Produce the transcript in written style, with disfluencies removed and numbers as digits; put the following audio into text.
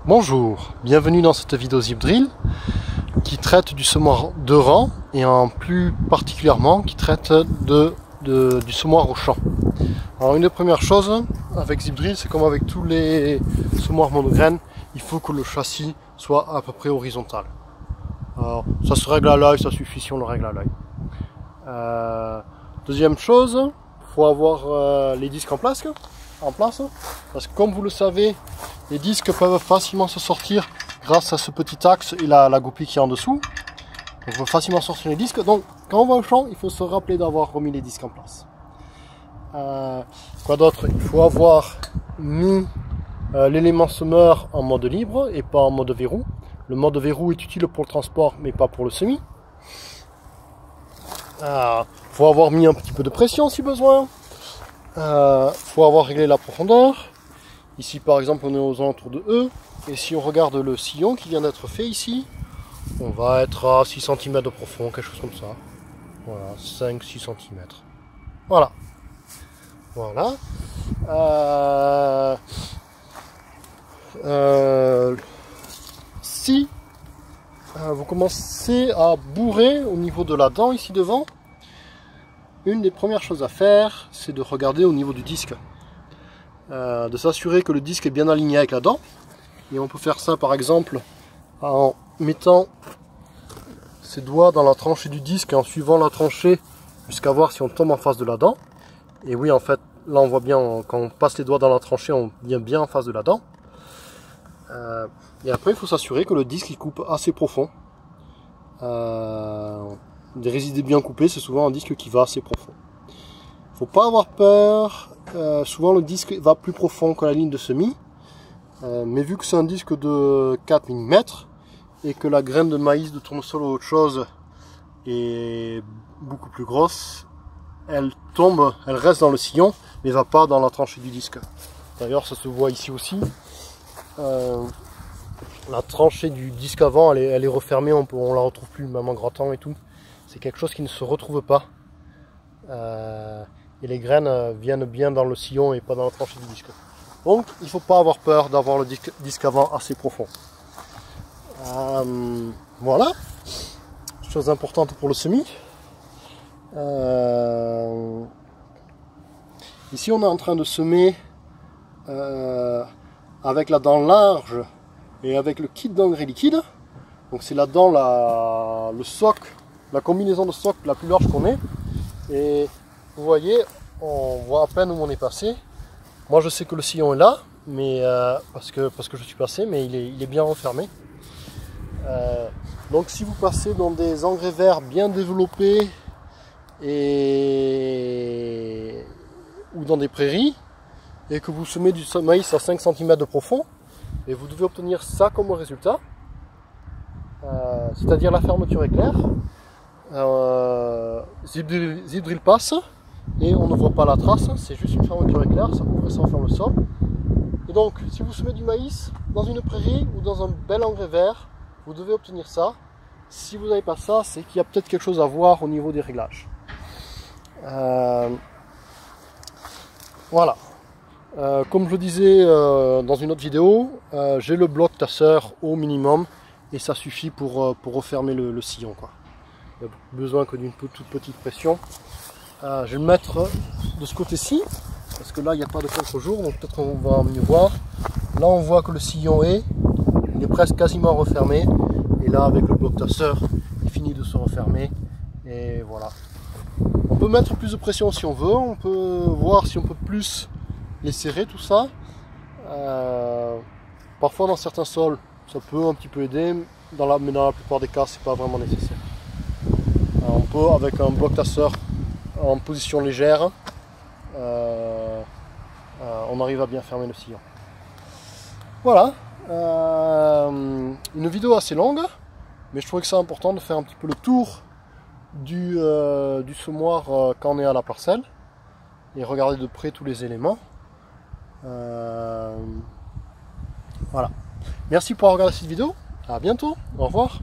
Bonjour, bienvenue dans cette vidéo Zip Drill qui traite du semoir de rang et en plus particulièrement qui traite du semoir au champ. Alors une des premières choses avec Zip Drill, c'est comme avec tous les semoirs monograines, il faut que le châssis soit à peu près horizontal. Alors ça se règle à l'œil, ça suffit si on le règle à l'œil. Deuxième chose, il faut avoir les disques en place, parce que comme vous le savez, les disques peuvent facilement se sortir grâce à ce petit axe et la goupille qui est en dessous. Donc on peut facilement sortir les disques. Donc quand on va au champ, il faut se rappeler d'avoir remis les disques en place. Quoi d'autre? Il faut avoir mis l'élément semeur en mode libre et pas en mode verrou. Le mode verrou est utile pour le transport mais pas pour le semis. Il faut avoir mis un petit peu de pression si besoin. Faut avoir réglé la profondeur. Ici par exemple on est aux alentours de E. Et si on regarde le sillon qui vient d'être fait ici, on va être à 6 cm de profond, quelque chose comme ça. Voilà, 5-6 cm. Voilà. Voilà. Si vous commencez à bourrer au niveau de la dent ici devant, une des premières choses à faire, c'est de regarder au niveau du disque. De s'assurer que le disque est bien aligné avec la dent. Et on peut faire ça par exemple en mettant ses doigts dans la tranchée du disque et en suivant la tranchée jusqu'à voir si on tombe en face de la dent. Et oui, en fait, là on voit bien, quand on passe les doigts dans la tranchée, on vient bien en face de la dent. Et après, il faut s'assurer que le disque il coupe assez profond. Des résidus bien coupés, c'est souvent un disque qui va assez profond. Faut pas avoir peur. Souvent le disque va plus profond que la ligne de semis, mais vu que c'est un disque de 4 mm et que la graine de maïs, de tournesol ou autre chose est beaucoup plus grosse, elle tombe, elle reste dans le sillon mais va pas dans la tranchée du disque. D'ailleurs ça se voit ici aussi, la tranchée du disque avant elle est refermée, on la retrouve plus même en grattant et tout. C'est quelque chose qui ne se retrouve pas. Et les graines viennent bien dans le sillon et pas dans la tranchée du disque. Donc il ne faut pas avoir peur d'avoir le disque avant assez profond. Voilà, chose importante pour le semis. Ici on est en train de semer avec la dent large et avec le kit d'engrais liquide. Donc c'est la dent, le socle, la combinaison de socle la plus large qu'on ait. Et vous voyez, on voit à peine où on est passé. Moi je sais que le sillon est là, mais parce que je suis passé, mais il est bien refermé. Donc si vous passez dans des engrais verts bien développés ou dans des prairies, et que vous semez du maïs à 5 cm de profond, et vous devez obtenir ça comme résultat, c'est-à-dire la fermeture éclair. Zip Drill passe et on ne voit pas la trace, c'est juste une fermeture éclair, ça ouvre et ça referme le sol. Et donc si vous semez du maïs dans une prairie ou dans un bel engrais vert, vous devez obtenir ça. Si vous n'avez pas ça, c'est qu'il y a peut-être quelque chose à voir au niveau des réglages. Voilà. Comme je le disais dans une autre vidéo, j'ai le bloc tasseur au minimum et ça suffit pour refermer le sillon, quoi. Il n'y a besoin que d'une toute petite pression. Je vais le mettre de ce côté-ci, parce que là il n'y a pas de contre-jour, donc peut-être qu'on va mieux voir. Là on voit que le sillon il est presque quasiment refermé. Et là avec le bloc tasseur, il finit de se refermer. Et voilà. On peut mettre plus de pression si on veut, on peut voir si on peut plus les serrer, tout ça. Parfois dans certains sols, ça peut un petit peu aider, mais dans la plupart des cas, c'est pas vraiment nécessaire. On peut, avec un bloc tasseur en position légère, on arrive à bien fermer le sillon. Voilà, une vidéo assez longue, mais je trouvais que c'est important de faire un petit peu le tour du semoir quand on est à la parcelle et regarder de près tous les éléments. Voilà. Merci pour avoir regardé cette vidéo, à bientôt, au revoir.